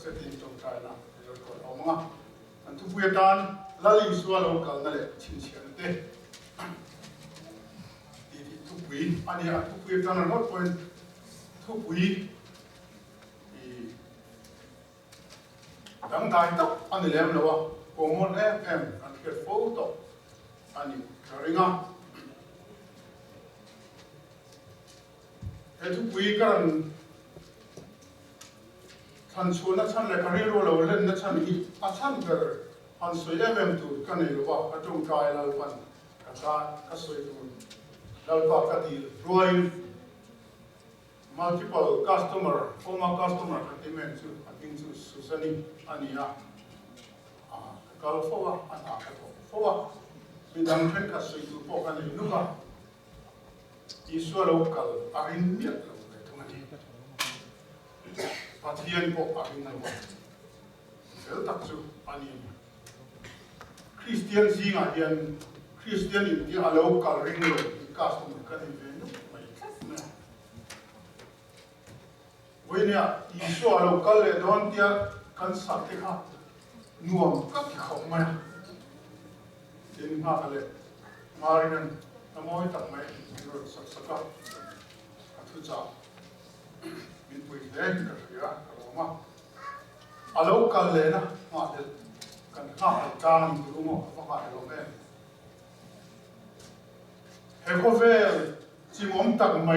setting trong trai na rồi còn ông ngã anh thu phơi tan lali xua lâu Kalna lệ Chhinchhiahnate thì thu phơi anh ấy thu phơi tan là not point thu phơi thì đang đại tóc anh ấy làm đâu có một FM anh kết photo anh ấy cái ngã thế thu phơi cáiท่านชวนนักท่านเลยการเรียนรู้เราเล่นนักท่านอีกท่านก็ท่านสวยตัวกันนี่รู้ว่ากระจงกายเราปันกระชากกระสวยตัวเราปากกติรวย multiple customer former customer กันที่แม่จู่อันยิ่งจู่สุสานีอันนี้ก็เราฟ้าอันอาก็ฟ้ามีดังเช่นกระสวยตัวพวกกันนี่นู้นอิสระเราคัลอารินเมียเราเลยทั้งนั้นปัจจัยพวกอารินเราเสร็จตัดจู่อันนี้คริสเตียนจริงอ่ะยันคริสเตียนอินเดียเราคัลริงเราที่คัสตอมกันนี่เป็นนู้นไม่เนี่ยวันนี้อิสระเราคัลเลยโดนเดียกันสักทีค่ะนัวก็ที่เขาไม่เดินมาเลยมาเรียนน้ำมันตั้งไม่รถสักการ์ทุจ้ามินปุยเล่นกันเลยอ่ะเรามาเราคัลเลยนะมาเดินกันข้าวจานรู้มั้งว่าข้าวเราเนี่ยเฮโคเวลจิมอมตั้งไม่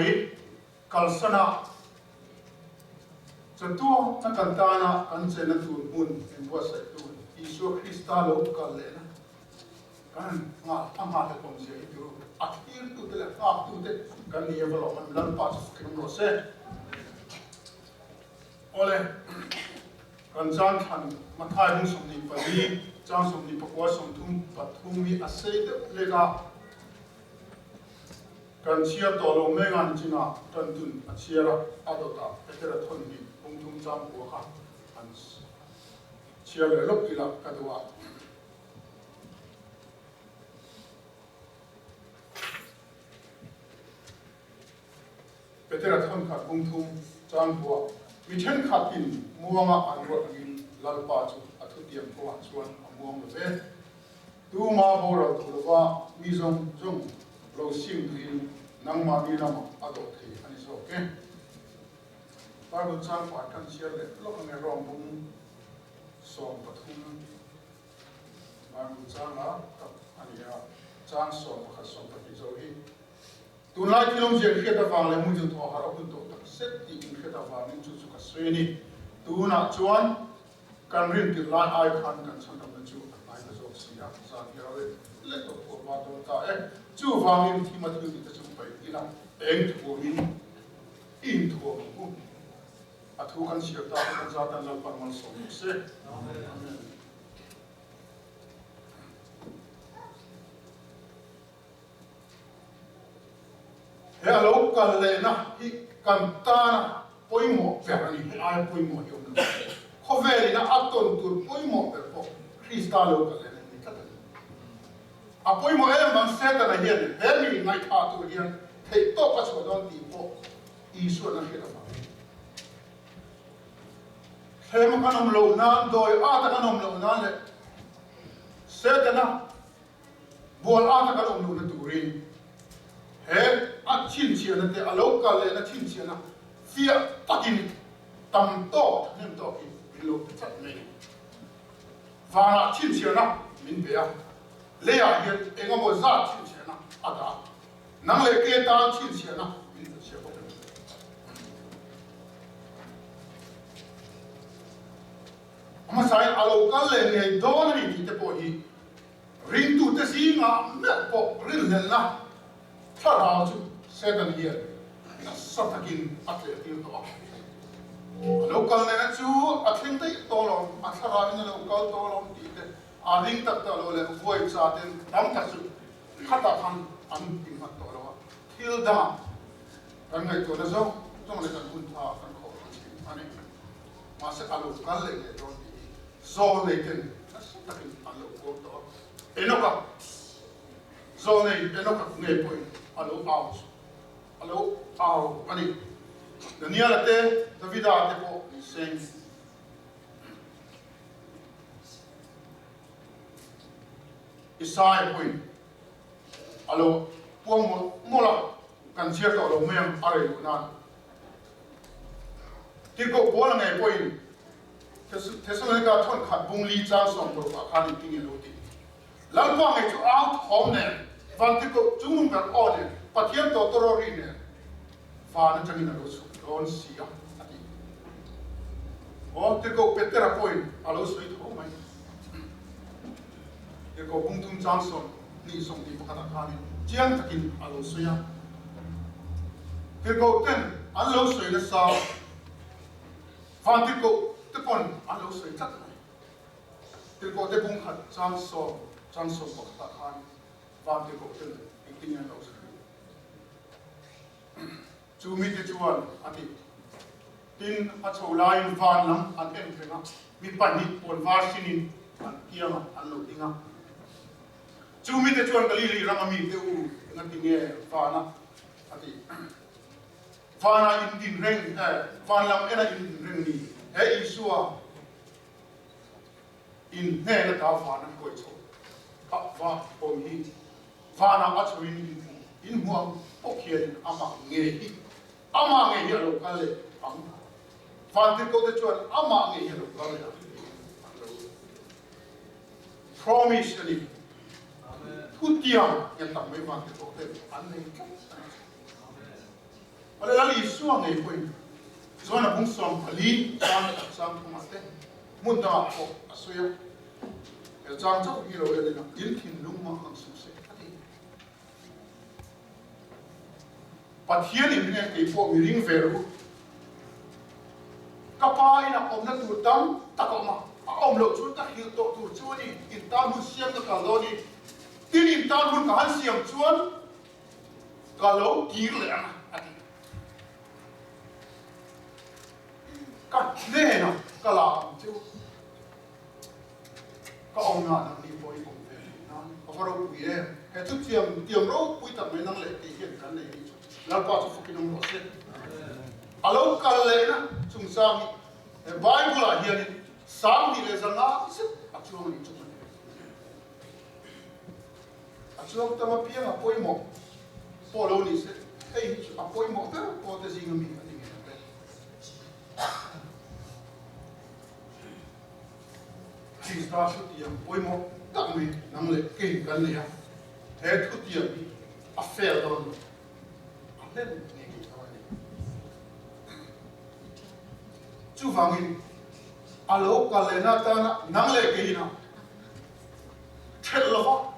คัลสนะจะตัวนักการตานะกันเจนตูนมุนเป็นบัวใส่ตูนอิสุคริสต์เราคัลเลยนะกันงาทำมาแต่ผมเสียอยู่อัดยืดตัวเด็กอัดตัวเด็กกันนี่ยังบอกมันลันปัสขึ้นรถเซ่โอ้เลยกันจานทันมาถ่ายมุสลิมปรีจานสมนิปกวาสมทุ่มปัดทุ่มมีอาศัยเด็กเล็กกันเชียร์ตัวลงไม่งานจริงอ่ะกันตุนเชียร์อัดตาเอกระทนมีปุ่มทุ่มจามหัวข้าอันเชียร์เลยลบกีฬากระดูกเอกระทนขัดปุ่มทุ่มจามหัวมีเช่นขัดกินมัวมาอันรถกินลัลปาจูอัตุเตียมพวกชวนมัวมาเป็นดูมาบอกเราตัวว่ามีจงเราสิ่งที่นังมามีน้ำอัดที่อันนี้โอเคบางคนจางปัดกันเชียร์เลยลูกในรองบุ้งสองปฐุมบางคนจางละกับอันนี้จางสองกับสองปฏิโจฮีตัวนั้นที่เราเจอเหตุการณ์เลยมุ่งจุดว่าเราคุณตัวตัดเสร็จที่เหตุการณ์นี้จุดสุขสวยนี่ตัวนั้นชวนการเรียนที่ร้านไอคันกันฉันทำเป็นจุดไอเป็นจุดสิ่งที่สร้างที่เราเล็กตัวว่าตัวตาจู่ฟังอินที่มาดูที่จะจุดไปที่นั่นเองถูกอินถูกมุ่งอัฐูกันเสียตากันจัดอันนั้นปรมันสมเสร็จเฮ้ยเรากันเลยนะที่กันตานะป่วยหมดแบบนี้ไอ้ป่วยหมดอยู่นะเขาเวลีนะอัตตุนตุนป่วยหมดแบบพวกคริสต์เรากันเลยนี่ก็ได้อ่ะป่วยหมดเอ็มบางเซตนะเฮียนเฮลี่ไงท่าตัวเฮียนเฮ้ยโตปัจจุบันตีพวกอีส่วนนั้นเฮียนะเฮ้ยมันขนมเหล่านั้นโดยอาตขนมเหล่านั้นเลยเซตนะบัวอาตขนมเหล่านั้นตัวเองเฮ้ยอัดชินเชียนั่นแต่เรากันเลยนะชินเชียนะเสียตักินตั้มโตเนี่ยโตกินเป็นโลกจัดไม่ฟ้าชินเชียนะมินเบียเลี้ยเห็นเองก็บอกซาชินเชียนะอาตานังเลยเกตาชินเชียนะมินเชียบอกมาใส่อาลูกันเลยไงโดนนี่ที่จะพอดีริงตูเตซีงาแม่พอริงเล่นนะถ้าเราจะเซตันเฮียสัตกินอัตเลติลตัวเราคัลเนี่ยนะจู่อัตลิงได้ตัวลงอัตราเนี่ยเราคัลตัวลงตีเตอาริงตักตัวเราเลยวัวอีกสัตว์เองตั้งแต่จู่ขัดตันอันติงขัดตัวเราทิลดากันไงตัวนั้นจ้องเลยกันคุณท่ากันขออันนี้มาเสกอาลูคัลเลยโดนตีโซเลยกันสัตกินอันเราโคตรเอ็นก็โซเลยเอ็นก็เงยไปอาลูเอาHello, ani. Daniela te, Davida te po, same. isai point alo puang mola kan chia to lo mem are na ti ko bola ngai point Thessalonica thon khat bung li chang som ko ka khani ting lo ti lang ko ngai chu out home ne van ti ko chung kan on pathian to ri ne fa na changin lo su don sia ati o ti ko petera point alo sui tho mai ti ko bung tum chang som ni som ti pakata khani chiang takin alo suya ti ko ten alo sui na sa van ti ko te pon alo sui tak ti ko te bung khat chang som pakata khani van ti ko ten ikin alo sui chu mi te chuan ati tin a cholain van lam an en thenga mi pani pon var sinin an kiama an lo tinga chu mi te chuan kalili rangami te u ngati nge fana ati fana in din reng van lam ena in din reng ni he isua in ne la ka fana koi cho ka va pom hi fana a chuin in huang pokhian ama nge hi lo kale ang fan ti ko te chuan ama nge hi lo kale promise ani Putiam yang tak memang kita boleh aneh. Oleh lalu Yesus ni pun, soalnya bungsom beli sang kumate, muda aku asuya, jangan jauh hilo ini nak ilkin rumah ang sukses. Pathian ini yang ipo miring veru, kapai nak om nak turtam tak om lo cuci tak hil tok tur cuci, intan musiam tak kalau ni. Tin in tan hun ka han siam chuan ka lo kir le ati ka ne na ka la chu ka ong na ni poi ong ve na ka faro pu ye he tu tiam ro pui ta me nang le ti hian kan le la pa chu fukin ong lo se alo ka le na chung sang bible a hian sang ni le zanga se a chu ni chu Chuang tama piang apoi mo polo ni se hey apoi mo ta po te singa mi ani nge chi sta su ti apoi mo ta mi nang le ke kan le ya he thu ti mi a fair don len ne ki ta ni chu wangin alo ka le na ta nang le ke na thel lo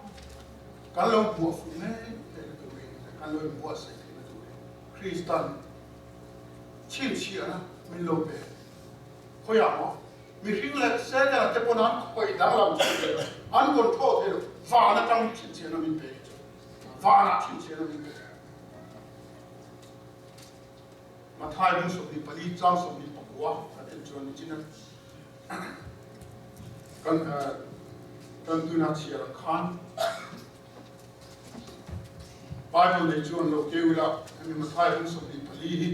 kalau buat fune, kalau buat sekali tu, Kristen, Chhinchhiahnate, milobe, koyama, miringlek saya dah teponan koi dalam, an kontrol tu, fana tang Chhinchhiahnate mipe, fana Chhinchhiahnate mipe, matai musuh di pali, jang musuh di Papua, ada jual di China, kan tu nak siaran kan. Bible le chuan lo keula ani mathai hung so di pali hi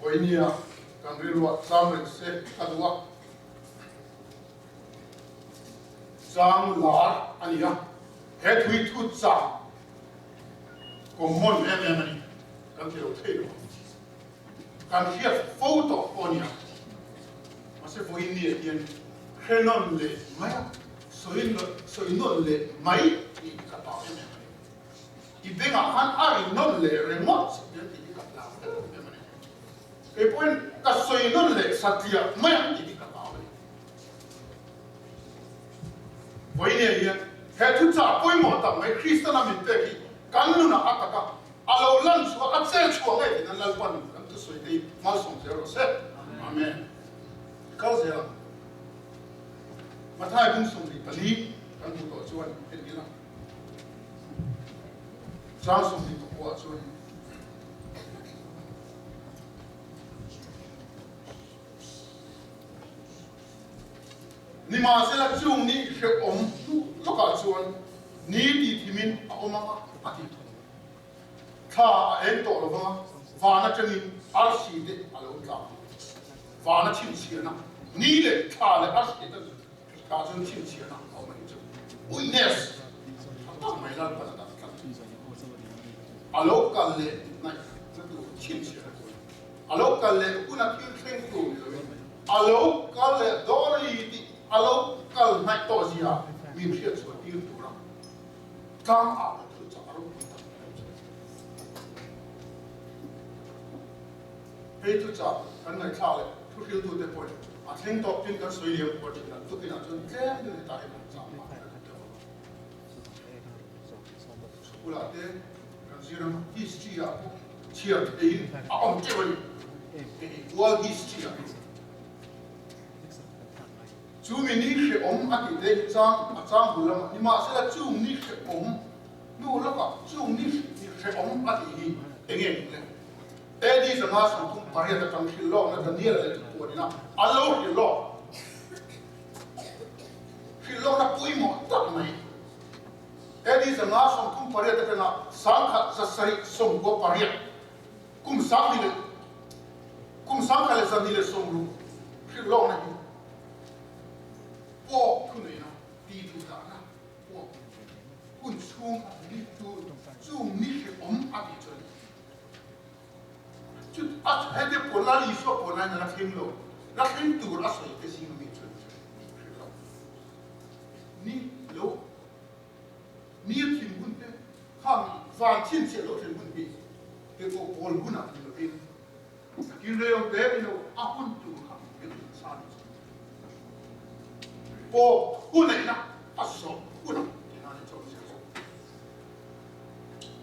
oinia kan rilwa samre se kadwa sang lar ania he thui thu cha ko mon mani kan ke lo thelo kan hiat photo onia mase oinia hian henon le maya soin le mai i kata Ibenga han ari non le remote seperti di kapal. Kemudian kasoi non le satria mayan di kapal. Boyne dia, hetu ca poi mo ta mai Kristen amin teki kanuna akaka alo lan so atsel chua ngai nan lalpan kan tu soi dei mal som zero se. Amen. Kausea. Mathai bung som di pali kan tu to chuan en Jang som di Papua chuan ni ma se la chung ni he om lo ka chuan ni ti thimin a oma ati tha en to lo ma vana changin rc de alo tla vana Chhinchhiahnate ni le tha le rc de ka chun Chhinchhiahnate au mai chu uines tak mai lan pa ta kan alo Kalleh nai tu Chhinchhiahnate alo Kalleh una kin thleng tu alo Kalleh dori ti alo kal nai to zia mi thia chu ti tu ra kam a tu cha ro hei tu cha kan ngai kha le thu hil tu te point a thleng to tin kan soi liam po tin tu kin a chun tlem ni ta he cha ma ula te kan ziram history a chia te a om te wai world history a chu mi ni she om a ki te chang bulam ni ma se la chu ni she om nu la ka chu ni she om a ki hi engen le edi sa ma sa tum pare ta tam shi lo na da ni le ko ni na alo ki lo shi lo na pui mo tak mai edi sa ma sa tum pare ta na sang khat sa sai som go pare kum sang ka le sa ni le som lu shi lo na hi po ku nei na ti tu ta na po kun chung ni tu chung ni she om a ki chon chu a he de po la li so po na na khim lo na khim tu ra so ke sing mi chon ni lo ni khim bun te kham van chin che lo khim bun bi te ko pol bun a ki lo bin ki le yo de no a hun tu kham ke sa ni po una ina aso una ina ni chom se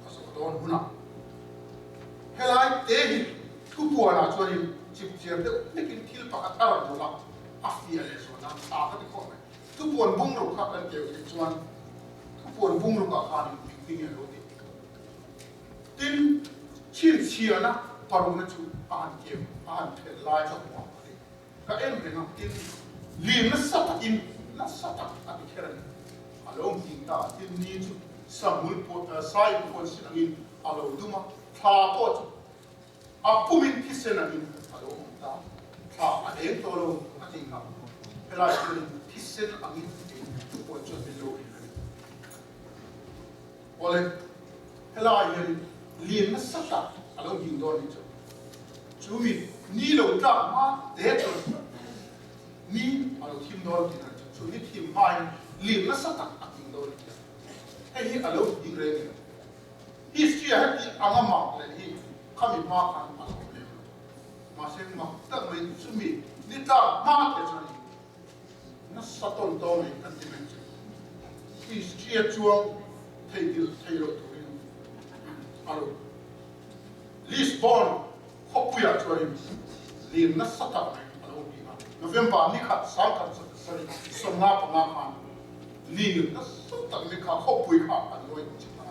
aso don una helai te hi tu po na cho ni chip chiam de nekin thil pa ka tar do la afia le so na sa ka ti ko me tu po bung ro ka kan ke ki chuan tu po bung ro ka kha ni ping lo ti tin Chhinchhiahnate paru na chu an ke an the lai cha ko ka em re na tin lim na sa in na sata ati keren along ting ta tin ni chu samul po sai po sinangin alo duma tha po a pumin kisenangin alo ta tha a en to lo ati nga pela tin kisen angin tu po chu bilo ole pela yen lim na sata along ting do ni chu chu mi ni lo ta ma de to ni alo tim do ti so ni tim mai lim na sata aking do hi alo ding re history ha ti anga ma le hi khami ma kan alo le ma sen ma ta mai sumi ni ta ma te chani na saton do mai kan ti men history chuang thei lo tu ni alo Lisbon hopuya chori lim na sata mai alo bi na November ni khat sang khat sorry so nga pa nga khan li na so tak me kha khopui kha an loi chi na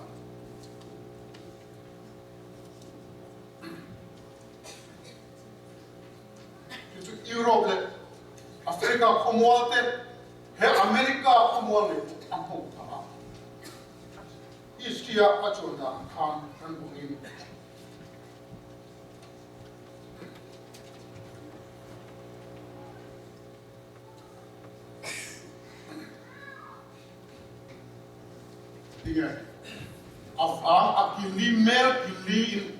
chu Europe le Africa khomwal te he America khomwal le ampo ta Iskia achona khan kan bungin Diga, afang akili mer kili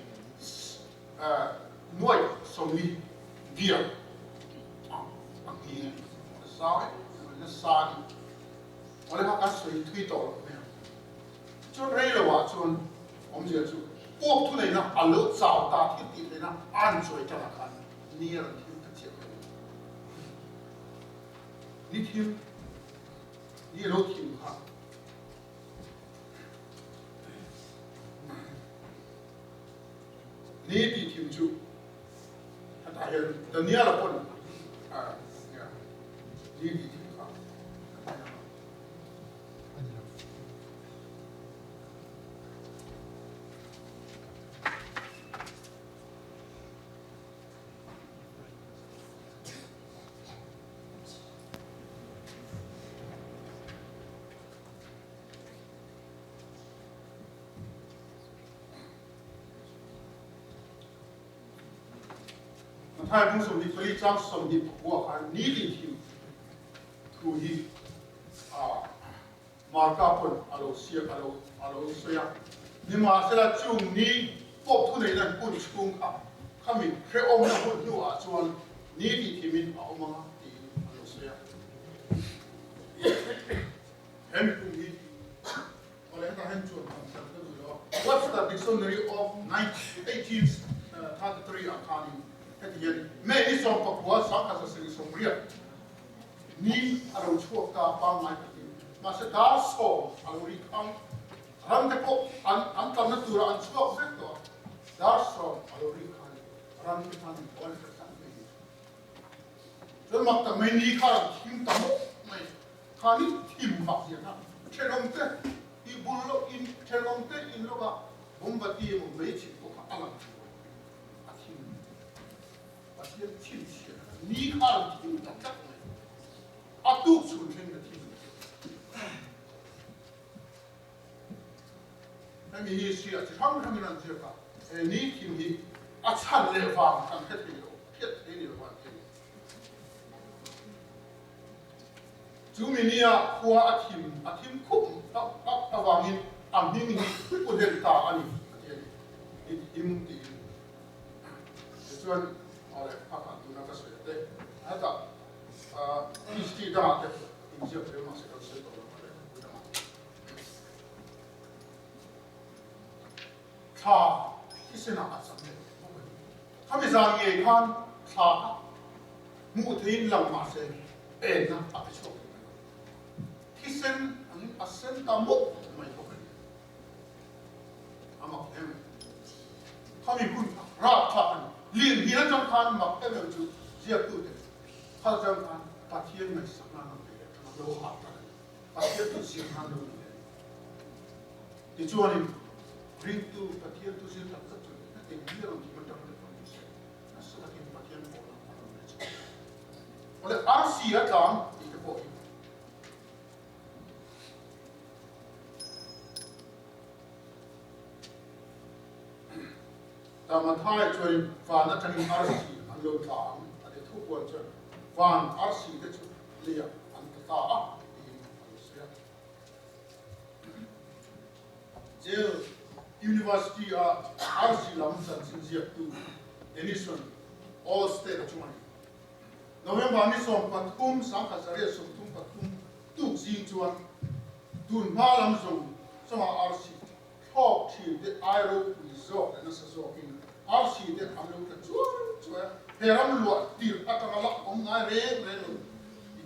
noi somni dia, akili sao na san, oleh hak asoi thui to, chun rei lo wa chun om je chu, pok tu nei na alo sao ta ti nei na an choi ta kan ni ran ti ta che, ni tim ni lo tim ha. Ni di tim chu ta ya da ni ala pon ya ni di tim ka hai cũng dùng đi phơi trang dùng đi của hai ní đi thì thu hi mà marka pun alo sia alo soya ni ma sela chung ni pop thu nei nan pun chung kami khe om na pun nu a chuan ni ti thimin a oma ti alo soya hem ku ni ole ta hen chuan what's the dictionary of 1833 akani hetian me ni som pakwa sakha sa sing somria ni aro chuak ka pa mai masa dar so aluri khang ram te ko an tam na tura an chuak se to dar so aluri khang ram te khang on ka sang me so mak ta me ni kha thim tam mai khani thim mak ya na chelong te I bullo in chelong te in lo ba bombati mo me chi ko ka ala a thim thim ni kha thim ta tak mai a tu chun thing da thim那你是啊，这方面上这个，你听你啊，产业方看太对了，偏对了话对。就明年啊，我啊听空，啊往年啊明年不能打啊你，你的，就算好嘞，看看都那个谁的，那个第四大的，你就不用马上就知道了。차 희생아 아sam네 카미상 예칸 차 무테인 랑마세 에나 아피초 희생 아니 아센 담목 마이 거기 아마 엠 카미 군 라타 린 히나 장칸 막 때면주 지역도 하장칸 바티엔 메 상나는 데 로 하다 바티엔 지역한도 이주원이 bring to Patian to see that they hear on the matter of the that's the Patian for the RC at on the boy. The Matai join Van attending RC and low town at the 2 points. Van RC that's Leah and the Taa in University RC Lamsan Sinjia to Denison, all state of Chumani. November Nison Patum, Sankasaria Sumtum Patum, Tuk Zintuan, Dun Malam Zone, some RC, talk to the Iro resort and Nassau in RC, the Amuka to Peramua, dear Atamala on my red,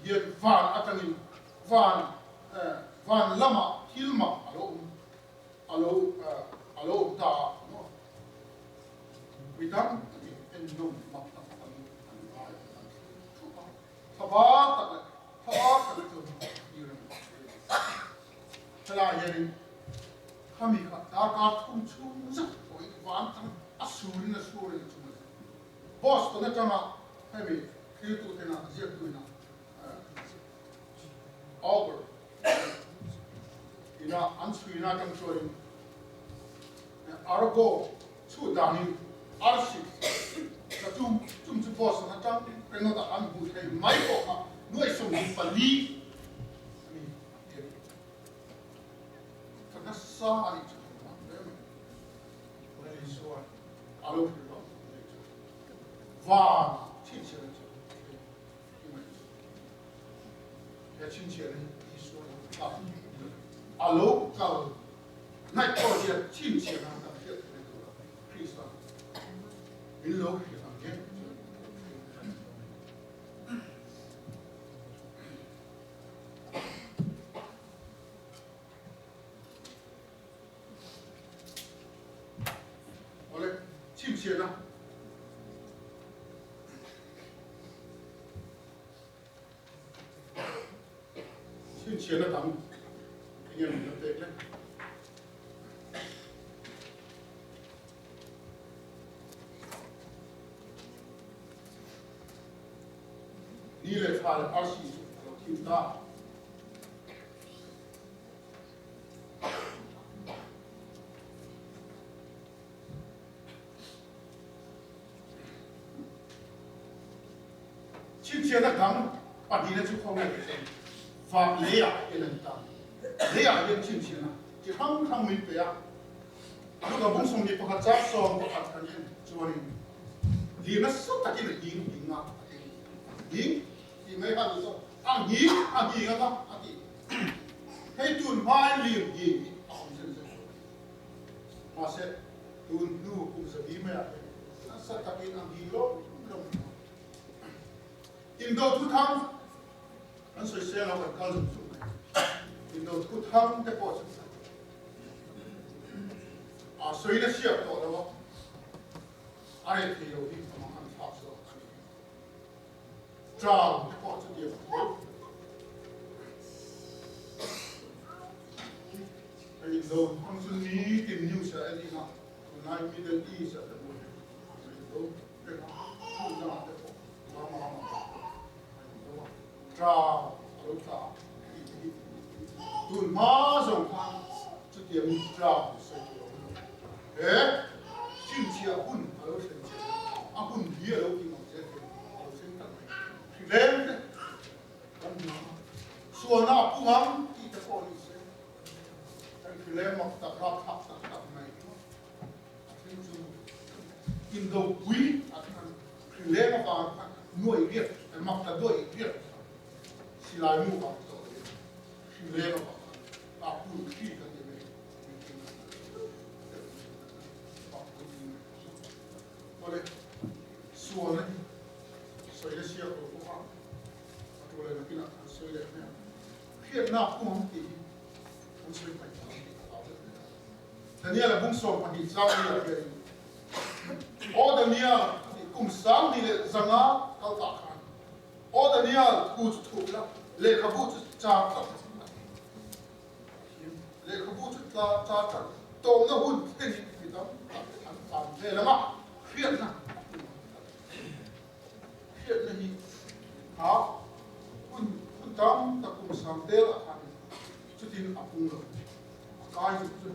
yet Van Atamin, Van Lama, Hilma, Alo ta no we done and no Taba Tala Yerin Kamika Daka Tumchunza or Vantam Asurin Boston Tama Heavy Kiltuna Zirkuina Albert in a unsweet showing Arago, 2 Dani, Arship, the Tum to Boston, a town, another unboot, a Michael, no, I saw me believe. For the sorry to them. What is so? I love you. Van, teacher. Chhinchhiahnate is so. Alo, Kalleh. Night project, Chhinchhiahnate. Please stop. Below here again. Ole, Chhinchhiahnate. Chhinchhiahnate tam. Ingem det. Nile fare arsi kinta. Chhinchhiahnate tam padina chu khong le fa le ya elan ta lấy à yên chín chín à chỉ thăng mình về à lúc đó bung sông đi bắt chắp sông bắt cái gì cho nên liền nó sốt tại cái gì gì ngã gì thì mấy bạn rồi ăn gì cái đó ăn gì hay tuần mai liền gì mà sẽ tuần nu cũng sẽ đi mấy à nó sốt tại cái ăn gì đó in đâu thu thăng anh sẽ xem là cái câu chuyện in đâu thu thăng cái bộ à suy là siết đó đó ai thì đâu đi mà ăn pháp rồi trao cái bộ chuyện in đâu anh suy nghĩ tìm nhiều sẽ đi nào nay Middle East sẽ được in đâu cái nó là cái bộ trao rồi trao tuần má rồng phan chút điểm trao xây ế Chhinchhiahnate ở đâu sinh hun bia đâu thì nó sẽ ở sinh tận này thì lên đấy con nó xua na cũng ngắm thì ta coi đi xem thì lên một tập rap tập này in đâu quý thì lên một cái nuôi việt mặc là nuôi việt xí lại mua vào rồi thì lên một cái cũng khi cái gì này Kalleh xua này xoay cái xe của cô bạn tôi lại cái nào xoay lại này hiện nào cũng không tí không xoay phải thế này là bung sồn phải đi giao đi là cái ô đây nha cùng sáng đi là rằng á cao tạ khăn ô đây nha cút thục là lệ khắp bút cha tập lệ khắp bút cha tập tôm nó hun thế này thì đó làm thế là mà hiện này hả kun tam ta cùng sang tel anh chút tin apung rồi cái chút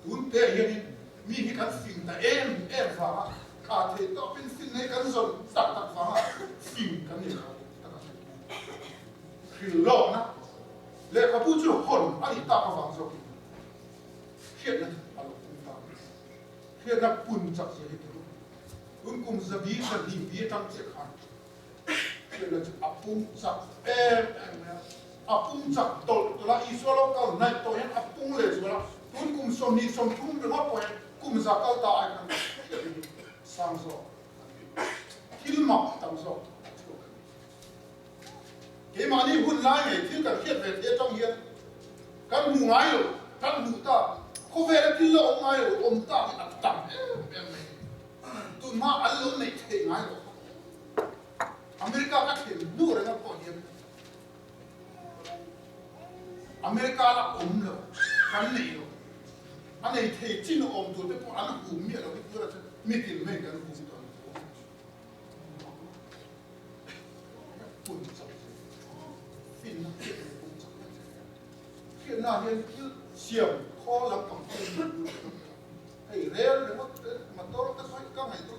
tuần thế hiện mi hi kan phim ta em và cả thế to bên phim này kan rồi tắt và phim kan này khi lo na lệ các bút chữ hồn anh ta có vàng rồi hiện này hiện là bùn chặt gì cũng cùng giờ bí trong chiếc khăn hiện là apung chặt em apung chặt tội là isolo cao này tội hen apung lệ rồi là cũng cùng som đi som thung được hết rồi cùng giờ cao ta ai kan sang rồi thiên mặc tam rồi cái mà đi hun lại này thiên cần hiện về thế trong hiện căn mù ngay rồi căn mù ta không về là thiên lộ ngay rồi ông ta bị đặt tầm em tụi mà ăn luôn này thì ngay rồi America các thì đủ rồi nó có hiện America là ốm rồi cái này rồi anh này thì chỉ nó ốm rồi thế còn anh ốm miệng rồi cái thứ là miết tiền mấy cái ốm rồi ốm chặt phim nó hiện là hiện xiềng kho lắm cầm tiền hay rêu rồi mà tôi cái xoay căng này tôi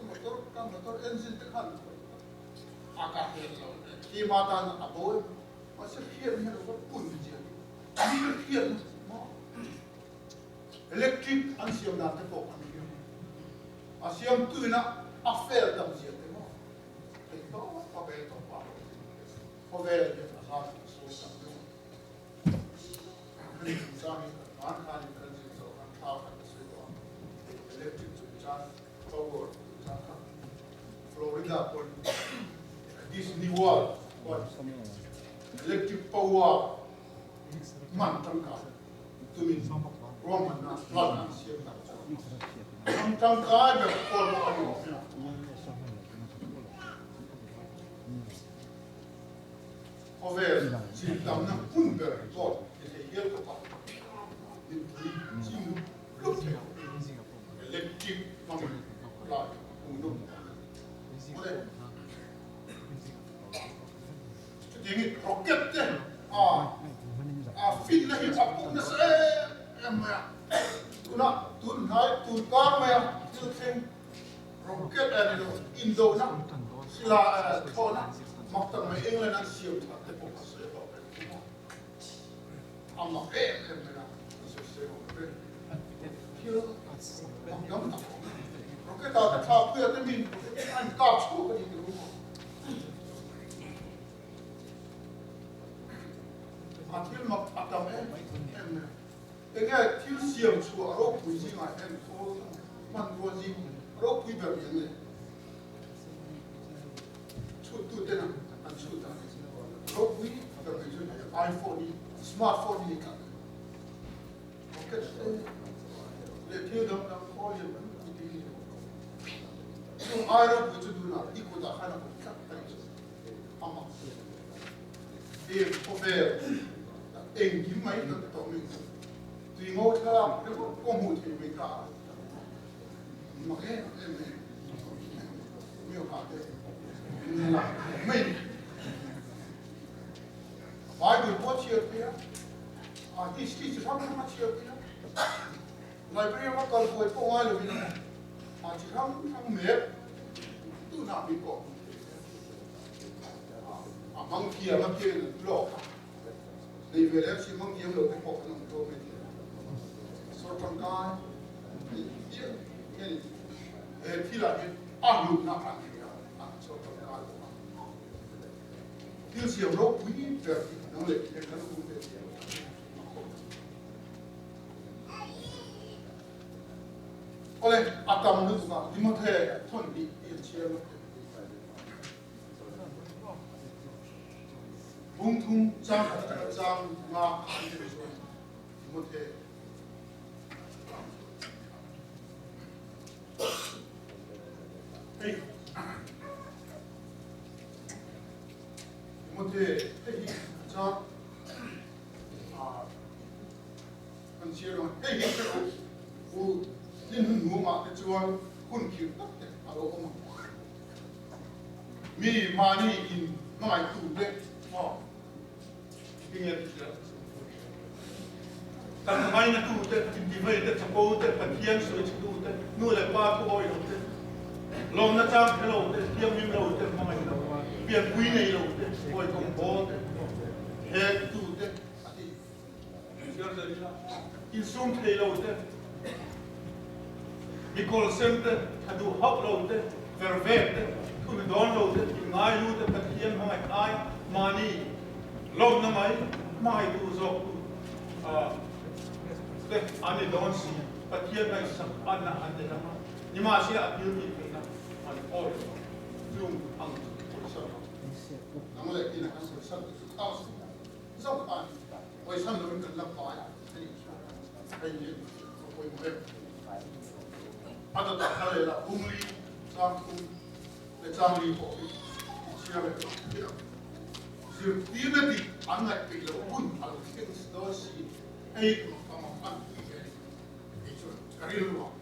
mà tôi engine tức hẳn cả hiện rồi khi mà ta là bố mà sẽ hiện như là có bùn gì đi hiện electric anh xiềng là cái bộ anh hiện à xiềng tươi na affair đầm gì thế mà cái đó có về đó có về là việc là sao số sản lượng cái này chúng ta bán khai cái gì rồi ăn thao cái gì đó electric chúng ta power chúng ta Florida còn Disney World còn electric power man trong cả tụi mình Roremliana là siêu tầm trong cái việc còn có về chỉ tầm năm phút về rồi thì thấy hiểu được không? Nên chỉ lúc theo lên chim mà mình lại cùng đúng. Có đây. Cái gì rocket đấy phim này sắp cũng nó sẽ em mà tuần hai tuần con mà chưa thêm rocket này rồi Indo nó là thôi nó mặc tầm mấy anh lên ăn siêu thật cái bộ sữa đó amma mena se be kilo dom ta roke ta pu ya min an ka chu ko ni ru atil mak atam enge til siam chu ro pui ji ma en ko man ro ji ro pui ba bien ne chu tu te na an chu ta ro pui ba be ju iPhone smartphone ni ka okay le til dom ko ye ban ti ni ai ro pui chu du na i ko da khana ko ka ta amma e ko be em kiếm mấy cái tổ mình tùy ngô thơ cái có một thì mình cả mà cái em nhiều cả thế là mình vài người có chia kia đi chỉ không có chia kia lại bây giờ mà còn phải có ai rồi chỉ không mệt tu nào bị cổ mang kia lộในเวลาที่มันยังหลุดไปพบกันตัวไม่ดีส่วนทางการเนี่ยที่เราเนี่ยหลุดนักการเมืองส่วนทางการที่เสียงรบวิ่งแบบนั่นเลยในการคุยเนี่ยก็เลยอาตมาดูว่าที่มันเท่ท่อนดีเชียร์ ung chang chang nga an de so mo the hey mo the hey cha kan chia lo hey u tin nu ma de chuan hun ki tak te alo ma mi mani in mai tu de kan mai na tu te ti vai te chapo te pathian so chi tu te nu le pa ko oi lo te lo na cha hello te tiam mi lo te mai lo pian pui nei lo te oi kom bo te he tu te ati sia se ila in sum te lo te mi kol sempre adu hop lo te vervete ku me don lo te ngai lu te pathian mai ai mani lom na mai tu zo te ani don si pathian mai sam anna ande na ni ma si a pi ni na an oi zoom ang so na mo le ina kan so sa tu ta so an oi san lo kan la pa ni ai ni oi mo le ada ta kale la umri sam tu le sam li ko si a le Unity, unlike the one, I'll fix those eight from a month. It's a real one.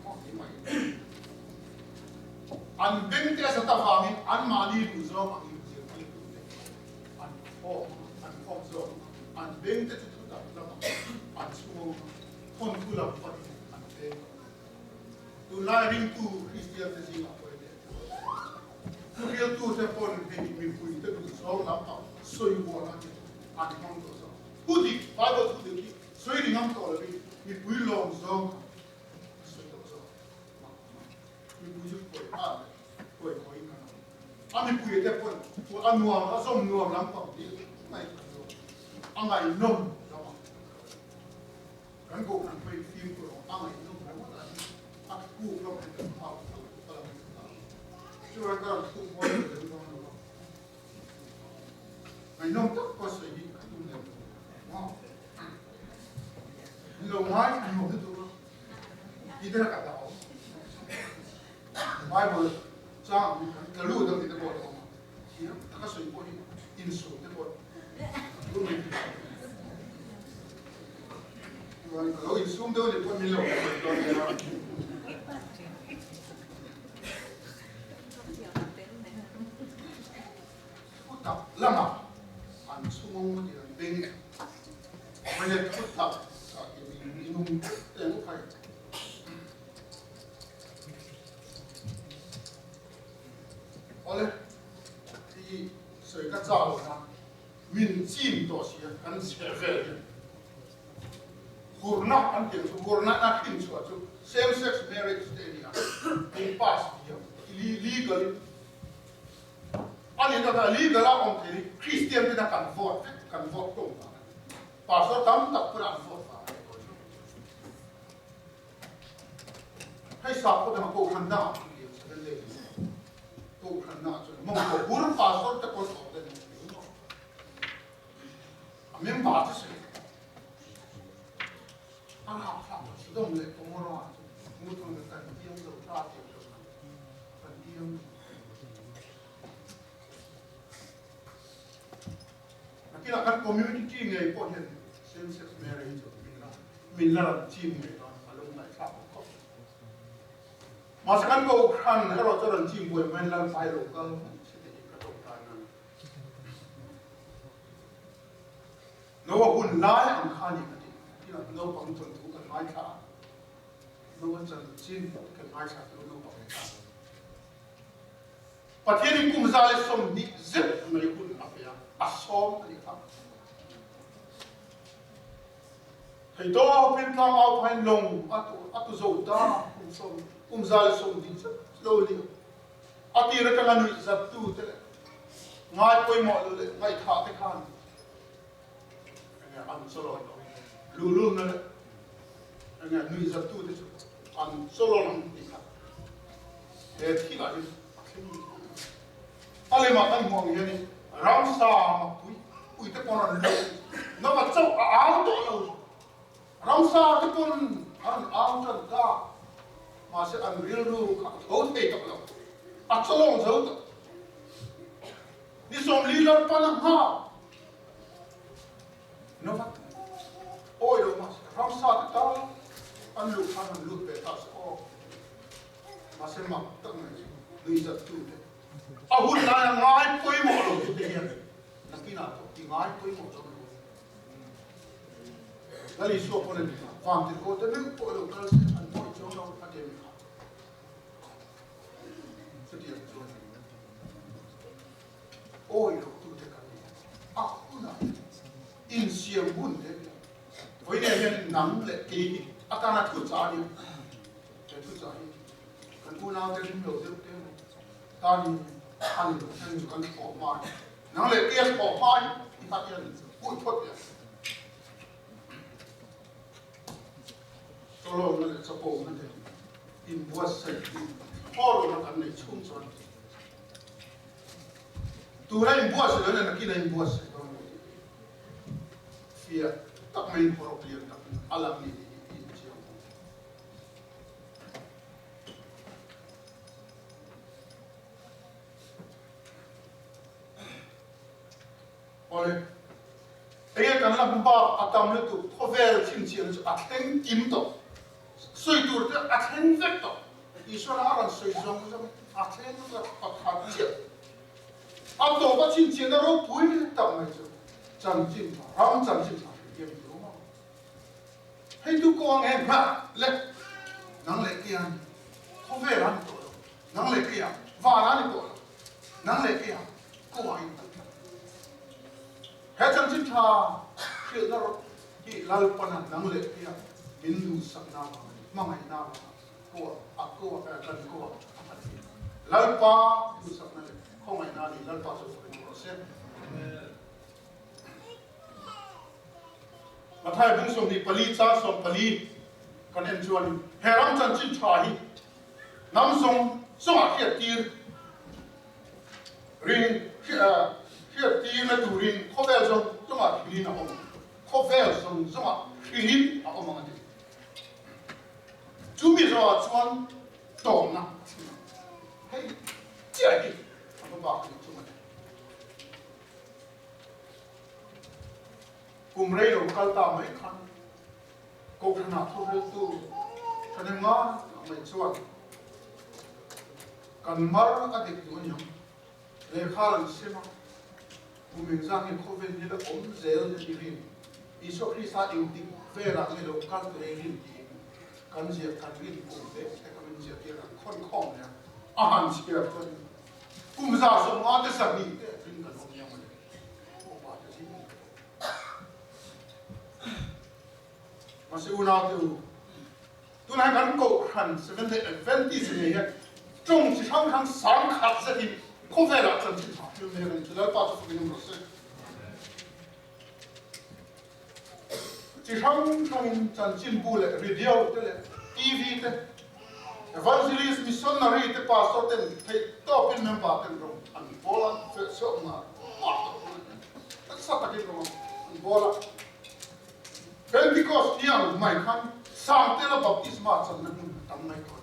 And then there's a farming, and money to zone, and form zone, and then the and small, full of fun, and then to live into Christian disease. To real to the point, we put it so long. So you go on and come to us. Who did Bible to the key? So you didn't call it. If we long so, so you put it for I mean, put it upon to unwarm, some no lamp of the night. And I know. And go and pray film for I know. I who from the house. So I got to one. I know that was a hit. Wow. You know why you know the either at the house. Bible, John, the Lord of the bottom. Here, the castle in so the bottom. You want to go in soon, though, they put me low. Lama. Sumong mo din bing when it put up in ole the so ka zao na min jin do xie kan xie ge hurna an tiang chu hurna na kin chu chu same sex marriage te ni in pass legal ani da legal a on te Christian te na kan vote to pastor tam tak pura vote hay sa ko da ko khan na ko khan na chu mo ko hur pastor te ko so te amen ba te se ana ha dom le ko mo ro mu tong da kan tiang do ta te kan tiang nakila kan community ngai po hen same sex marriage min la team ngai don along mai kha ko masakan ko khan hero charan team boy man lan pai lo ka site ka to ta na no hun lai am khani ka ti no pang ton tu kan mai kha no wan chan chin kan mai kha no pang kha pathian kum za le som ni zet mai hun afya asom ani kha thầy đó bên trong áo phai lồng atu dầu ta cùng ra sông đi lâu đi ati ra cái người giật tu thế ngay quay mọi rồi ngay thả cái khan anh ăn solo lu lu nữa anh người giật tu thế ăn solo lắm đi khát để khi lại anh mà anh mong như này rau sa mà ui cái con nó mà châu áo tội đâu rau sa cái con ăn áo chân ca mà sẽ ăn real ru thấu thể tập lòng ăn solo lòng dấu tập đi xong lý luận pa năng ha nó phát ôi đâu mà rau sa cái tao ăn lụt về ta sẽ mà sẽ mặc tất này người giật tu thế hun là ngay quay một lần tu thế hiện là khi nào thì ngay quay một lần là lý số con này phạm thì cô tới nước cô đâu ta sẽ ăn mọi chỗ đâu ăn điểm sự kiện rồi ôi đâu tu thế cả hun là in xiêm hun thế với này hiện nắng lệ kỳ akan là thu trả đi để thu trả đi cần cô nào tên nhiều thế ta đi ăn ăn cần bỏ mai nắng lệ kia bỏ mai thì phát hiện cùi phật vậy cho lo nó sẽ bỏ nó thế in bùa sậy họ rồi nó cần này chung cho tu ra in bùa sậy nó là kia in bùa sậy đó phía tắc mình phổ biến tắc alam ni ôi, anh em cần làm ba atam lên tụ cover Chhinchhiahnate cho athen kim to, soi tụ cho athen vek to, Israel aran soi zong zong athen nó là athen chết, ato có Chhinchhiahnate nó bui tầm này chứ, chẳng chim thà, ram chẳng chim thà, kiếm đúng không? Hay tụ con em ha, lệ, nắng lệ kia, cover ăn to, nắng lệ kia, vả ăn to, nắng lệ kia, cô ai hết chân chim thà chuyện đó thì lal pan nang lệ kia bindu sắc na mà ngày nào cô cần cô lal pa bindu sắc na không ngày nào thì lal pa sẽ phải process mà thay bung som đi pali cha som pali kan em chuan heram chân chim thà hi nam song song khiat tir ring khiat tir na turin khovel song song a khilin a om khovel song song a khilin a om ang chu mi zo chuan to na hey chia ki a ba ki chu ma kum rei lo kal ta mai khan ko khana thu re tu thane nga mai chuan kan mar a dik tu nyam le khalan sima mình ra cái khâu bên như là ốm dẻo như thế này, Iso Christa yêu thích về là người đầu can từ đây liền thì can diệt thành liền cùng đấy, cái mình diệt kia là con này, ăn chỉ là thôi, cùng ra sống ăn cái sản phẩm cái bên cần không nhau mà, không phải cái gì, masih unau tu tunai kan kau han 70 sini ya trong chỉ sang sang khát sẽ thì không phải là chân chính học như thế này chỉ là bao nhiêu năm rồi chỉ sang chân chính bu lại video thế này TV thế evangelist missionary thế pastor thế thấy top in member thế rồi anh bola phải sống mà tất cả cái đó anh bola Pentecost yang mai kan sang thế là baptisma chân nó tầm này thôi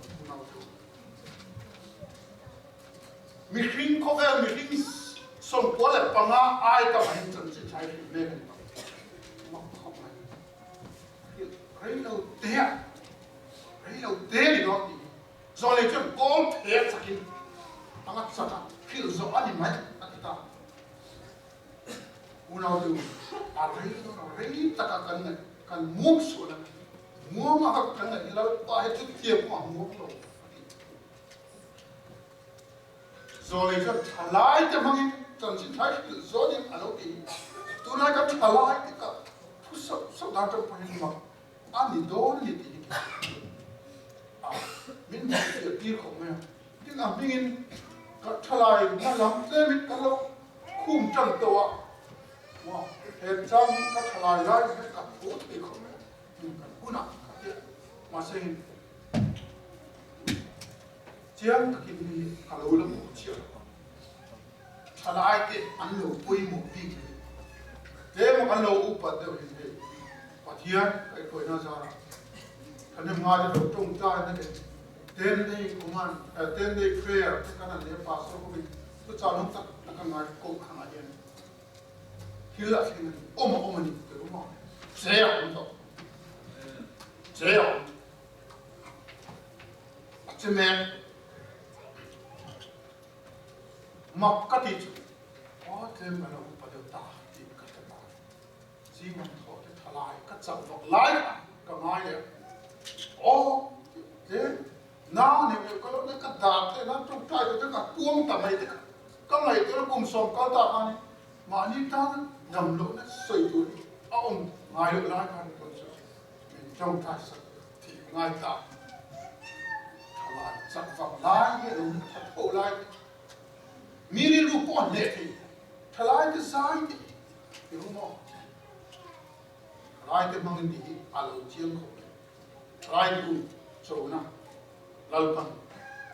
mình có vẻ mình sống quá là bằng ai cả mà hình chân sẽ trái về cái mà không phải cái đầu tiên thì nó rồi lấy chuyện con thế chắc gì bằng cách sao khi rõ thì mấy anh ta muốn nào từ thấy tất cả cần mua số này mua mà các cái này là ba hết chút tiền mà mua rồi rồi lấy chuyện trả lại cho mình chân chính thấy rồi thì anh ok tôi nói cái trả lại thì cả sao đang trong phần mà anh đi đâu đi thì mình phải đi không nghe nhưng mà mình cái trả lại nó làm thế mình cái lâu khum chânตัวเหตุการณ์ก็ทลายได้ให้กับผู้ที่เขาอยู่กันผู้นักมาเซ็งเจียงตะกี้มีกะโลละหมู่เชียวทลายเกิดอันโลปุยหมู่ปีเดี๋ยวมันโลอุปเดี๋ยวเห็นเลยปัจจัยไอ้คนน่าจะท่านยังมาจะตรงใจนั่นเองเต้นในกุมารเต้นในเพลย์ที่กันนั่นเนี่ยภาษาเขาเป็นตัวจานุ่งตักนักงานโกงขนาดนี้Hila sini, oma ni ke rumah. Saya untuk, macam makkat itu. Oh, tembak pada tak di kata tak. Siapa tahu dia thalai, kacau nak lain, kemai dia. Oh, nah ni kalau nak kat nak tukar itu nak puang tamai itu. Kamai itu nak kumsom kau tak kan? Mani tan nằm lỗ nó sôi tuổi ông ngài được nói con sôi mình trong thái sắc thì ngài tạo lại sản phẩm lái cái đúng thật hậu lái mini lu con lệ thì thật lái cái sai thì hiểu không lái cái mang đi alo chiêm không lái cái chỗ nào lalpan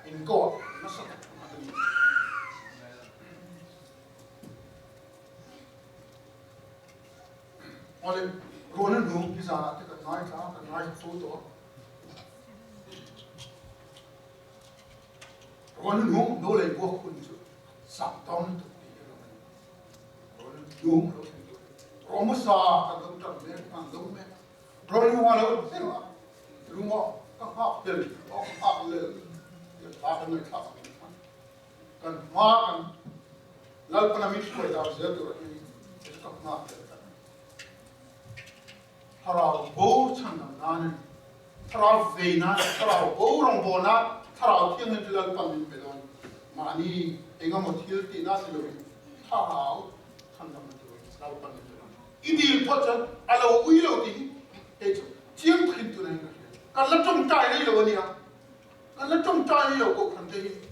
in co nó sẽ Oleh Rona nung di sana kita naik foto. Rona nung dole buat kunci, sabton tu dia. Rona nung lo itu. Roma sa kan tu tak mer kan tu mer. Rona nung lo tu rumah kan hak del, hak del. Dia tak nak hak. Kan makan lalu penamit kau dah jatuh ini. Itu tak nak. Thảo bố chẳng nàn thảo về na thảo bố rong bò na thảo thiên lên trên phần mình phải làm mà ni anh em một thiếu tí na thì thảo thằng nào mà thảo phần mình làm ít đi thoát chân alo uy lâu tí để chiếm thịt tụi này cái là trong trái đây là gì à cái là trong trái đây là cuộc hành trình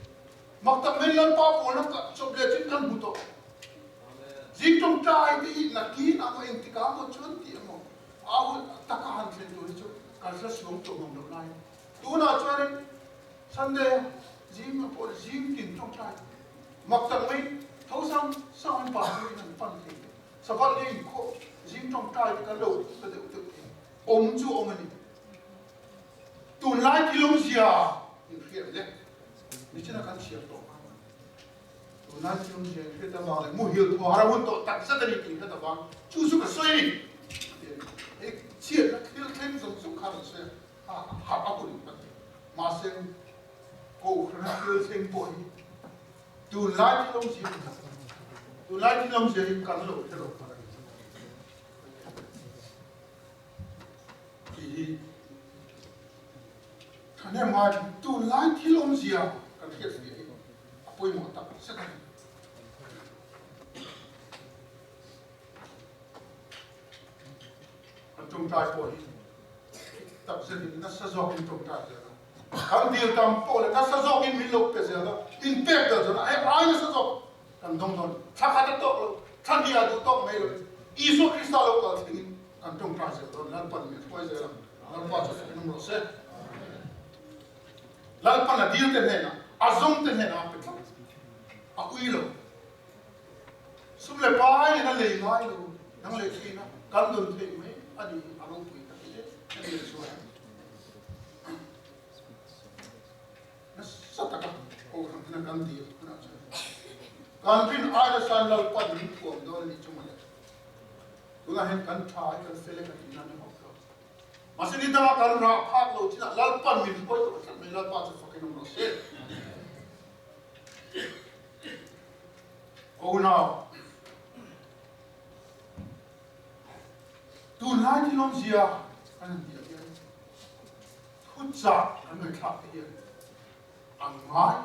mặc tập mình lên bao bò nó cả trong địa chính căn bút riêng trong trái thì là kỹ nào mà anh thì cả một chút thì mà Aku tak akan sentuh itu, kalau sesuatu tu mengenai. Tu nak cari, sande, jim apa jim tinjau cai. Maktab ni, tahu sang bahasa ini penting. Sebab ni ko jim trong cai kalau tu tu om ni. Tu lai kilometer, ini dia. Ni cina kan siap tu. Tu lai kilometer kita balik, muhil tu orang untuk tak sedar ini kita bang, cuci kesoi. Chuyện nó thêm giống xúc khăn xe học áp ổn định mà xem cổ nó đưa thêm bội từ lái thì lông gì cắn lỗ theo lỗ thì thằng em mà từ lái thì lông gì à cần thiết gì bôi một tập sẽ thành trong trái bội tak sedin na sa zokin tong ta jana kan deal tam po le na sa zokin min lok pe jana in pek da jana ai na sa zok kan dong don thakha ta tok lo than dia du tok mai lo isu krista lo ka thing kan tong ta se don lan pan mi khoi je lan pa cha se num ro se lan pan na deal te ne na azong te ne na pe a uilo sum le pai na le ngai lo nang le thi na kan don the mai ani aro pui ta ke ani so na sataka o kan kan dia na cha kan pin ada san lal pan ni ko do ni chuma le tu na hen kan tha kan fele kan na ni ho masini da kan ra phak lo china lal pan min ko to kan me lal pa cha fakin no se oh no tu lai ki lom zia kan dia dia thut za kan me kha dia ang mai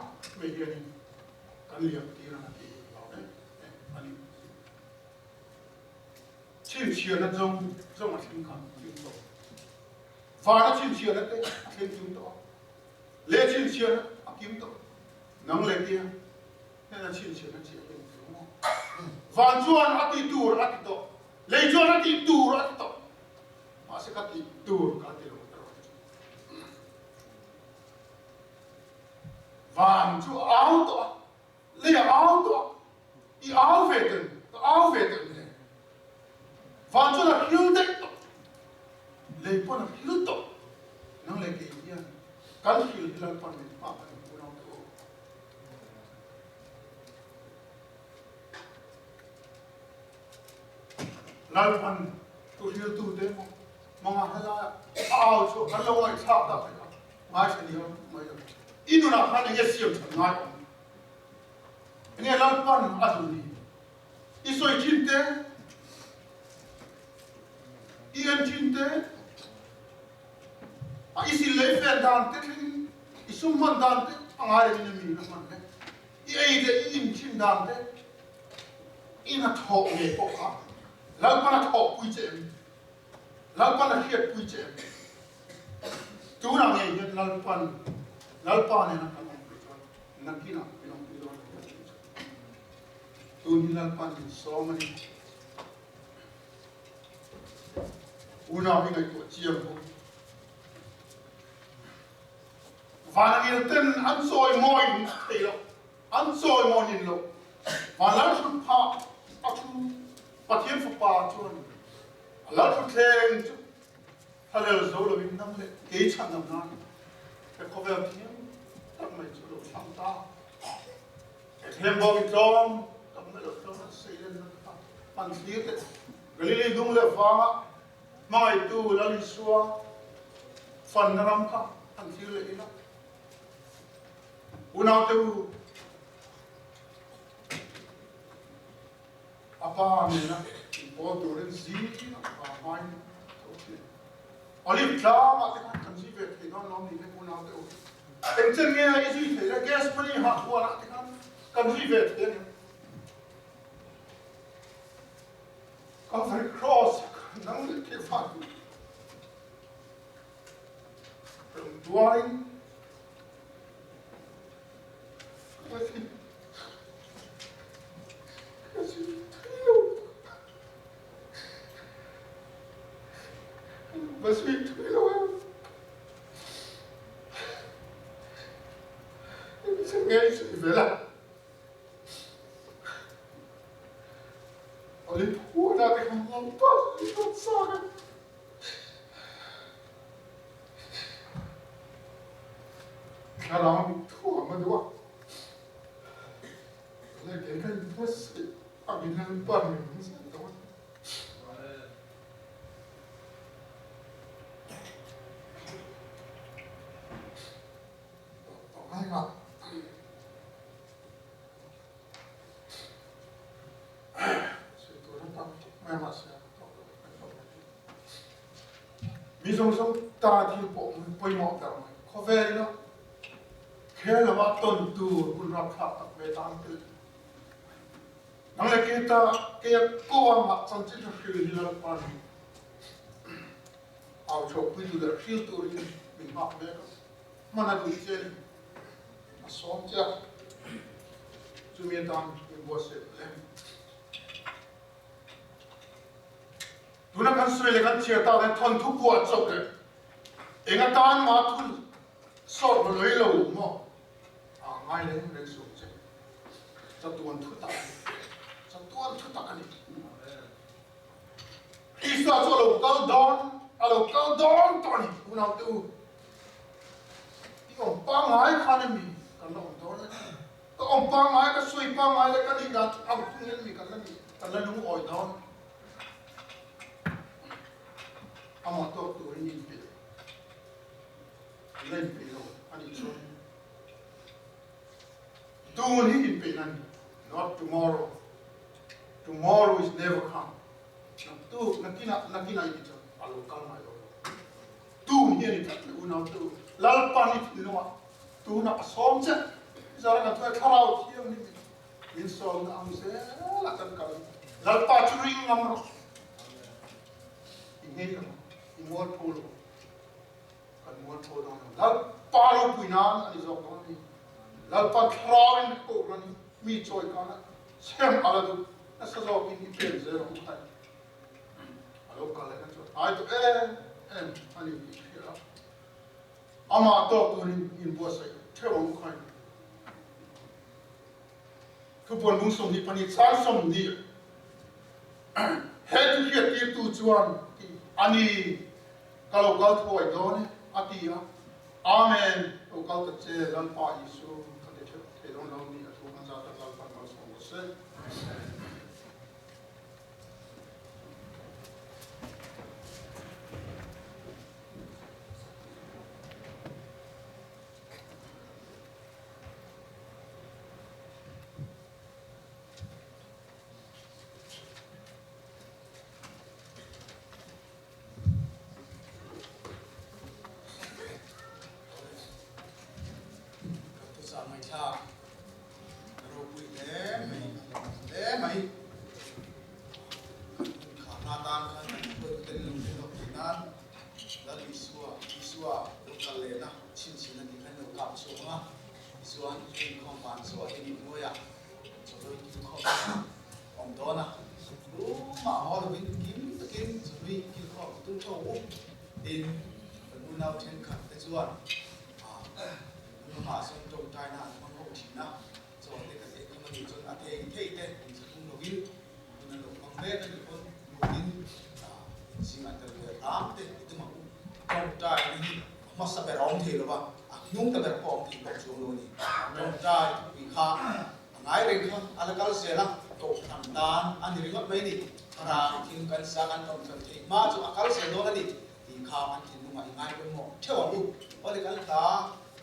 me dia ni kan liam ti ra ti lo ne ani chhinchhiahnate zong a thing kan thing to va na chhinchhiahnate thing tung to le chhinchhiahnate a kim to nang le dia ne na chhinchhiahnate chi van chuan ati tur ati to le chuan ati tur ati to ma se ka ti tur ka ti lo to van chu au to le au to I au veten ne van chu na hil de to le pon na hil to nang le ke dia kan hil hilal pan me pa pa ni no to lal pan tu hil tu de mga hala au chu kan lo ngai chap da ka mai se ni mai inu na khan ye siam thang ngai nge lal pan adu ni isoi chinte ien chinte a isi le fe dan te isum man dan te angare ni mi na man ne I ei de in chin dan te ina tho nge po ka lal pan tho pui che lal pan hiet pui che tu na nge ye lal pan ne na kan na kina pinong pilo tu ni lal pan so mani una mi ngai to chiam ko van il ten an soi moi te lo an soi mo nin lo van la chu pa a chu pa tiem fu pa chu la chu teng chu halal zo lo bin nam le ke chan nam na ke ko ve tiem tak mai chu lo chang ta ke them bo bi tom tak mai lo tom sei len na pan thir te galili dung le fa mai tu la li suwa fan ram ka an thir le ina unau te apa me na bo tu ren zi na pa mai oli tla ma te kan zi ve te no ni le unau te em chen nge I zi te la gas pani ha ko na te kan zi ve te ne kan very cross nang le ke fa from dwelling Mas vi tu lo se ngai se vela oli pu na te kan non pas ni non saga karam tu ma do le ke kan pas abinan par ni se do Mizo ta thi po poi mo ta ko ve no khela ma ton tu kun ra kha ta ve tan te nang le ke ta ke ko ma chan chi hil hil pa ni ao chọc quy tu được feel tu rin mình học về mà nó đủ chơi à xóm chưa chú miền tam mình bớt sẽ lên tu nó cần suy lên chia tao để thon thúc buat chọc đấy anh ta tan mà thu sọt mà lấy lâu mà à ngay đấy lấy số chứ cho tuần thu tạc này Isa cho lâu cao đón tao này u nào tu ông bang ai khăn mi cần lòng đó đấy ông bang ai cái suy bang ai cái đi đặt ông không nên mi cần là đúng ỏi đó ông mà tôi nhìn bị lên bị rồi anh đi xuống tu nhìn bị này not tomorrow tomorrow is never come tu nakina ini tu alu Kalna yo tu ni ni tak unau tu lalpan ni no tu na som che zara na tu kharau thiam ni in som na am se la tan kal lalpa churing ngam ro in hei in mo thol kan mo thol don lalpa ro puinan ani zok don ni lalpa kharau in ko ran mi choi kana sem ala du na sa zok in pen zero khai alo Kalleh kan chot ai to ani phira ama to to in bo sai thewang khai thu pon bung som ni pani chal som ni he tu hiat ti tu chuan ani kalau kal thoi do ne atia amen o kal ta che lan pa isu ka de the don lo ni thu kan sa ta kal pa ma som se Kalena Chhinchhiahnate kan lo kap chunga chuan in khom ban so in moya so do in khom om dona ma hol win kim takin so wi ki khom tu tho in nu nau then khat te chuan nu ma som tong tai na ma ho thina so te ka te ki ma ni chon a the thei te in chung lo gil nu lo khom be ka ni kon lo gil sing an te am te tu ma tong tai ni masa berong thei lo ba nhung ta ber pom thi ko chu lo ni tong tai wi kha ngai reng kha ala kal se la to tham dan an ri ngot mai ni ra kin kan sa kan tom thei thei ma chu akal se do na ni ti kha an tin nu mai ngai ko mo thewa lu ole kal ta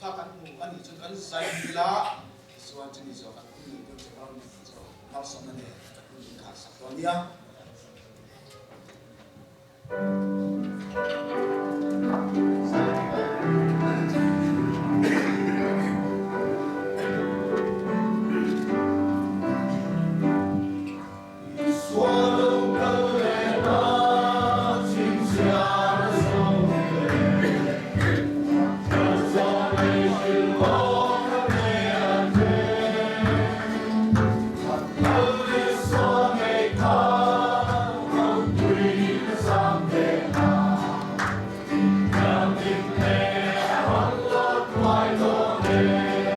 kha kan mu an ni chu kan sai la suan chu ni so kan ni ko chu kan so ma som na ne kan kha sa do nia